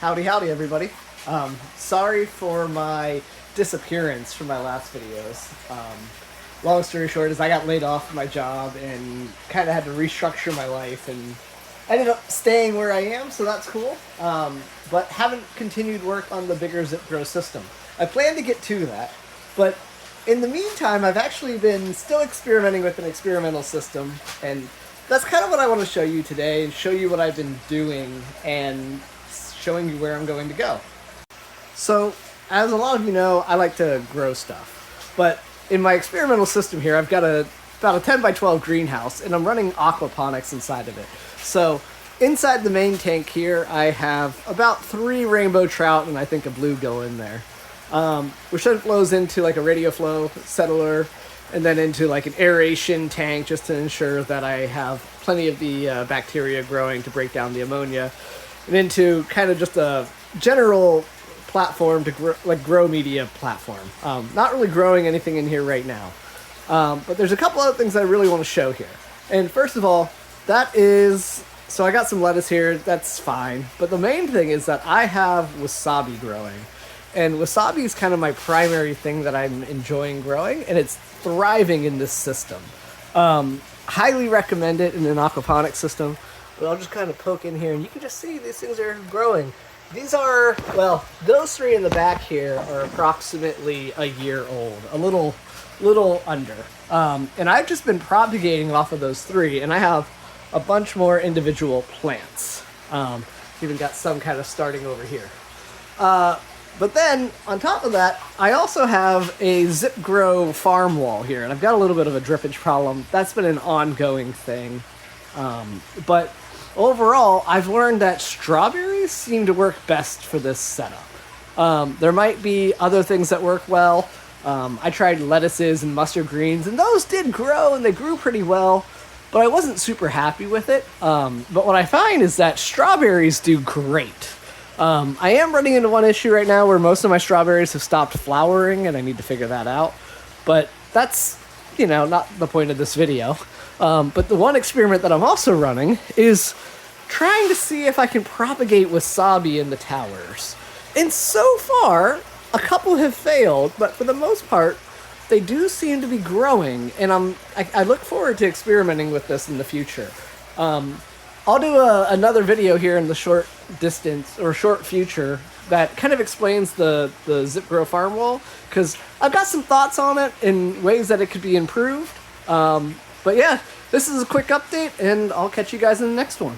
Howdy, howdy, everybody. Sorry for my disappearance from my last videos. Long story short is I got laid off from my job and kind of had to restructure my life, and I ended up staying where I am, so that's cool. But haven't continued work on the bigger ZipGrow system. I plan to get to that, but in the meantime, I've actually been still experimenting with an experimental system, and that's kind of what I want to show you today, and show you what I've been doing, and showing you where I'm going to go. So, as a lot of you know, I like to grow stuff, but in my experimental system here, I've got about a 10 by 12 greenhouse, and I'm running aquaponics inside of it. So, inside the main tank here, I have about 3 rainbow trout and I think a bluegill in there, which then flows into like a radio flow settler, and then into like an aeration tank just to ensure that I have plenty of the bacteria growing to break down the ammonia, and into kind of just a general platform to grow media platform. Not really growing anything in here right now, but there's a couple other things I really want to show here. And first of all, that is, so I got some lettuce here, that's fine, but the main thing is that I have wasabi growing, and wasabi is kind of my primary thing that I'm enjoying growing, and it's thriving in this system. Highly recommend it in an aquaponic system. But I'll just kind of poke in here, and you can just see these things are growing. These are, well, those 3 in the back here are approximately a year old, a little under. And I've just been propagating off of those 3, and I have a bunch more individual plants. Even got some kind of starting over here. But then, on top of that, I also have a ZipGrow farm wall here, and I've got a little bit of a drippage problem. That's been an ongoing thing. But overall, I've learned that strawberries seem to work best for this setup. There might be other things that work well. I tried lettuces and mustard greens, and those did grow, and they grew pretty well, but I wasn't super happy with it. But what I find is that strawberries do great. I am running into one issue right now where most of my strawberries have stopped flowering, and I need to figure that out. But that's, not the point of this video. But the one experiment that I'm also running is trying to see if I can propagate wasabi in the towers. And so far, a couple have failed, but for the most part, they do seem to be growing, and I look forward to experimenting with this in the future. I'll do another video here in the short future that kind of explains the ZipGrow farm wall, because I've got some thoughts on it in ways that it could be improved. But yeah, this is a quick update, and I'll catch you guys in the next one.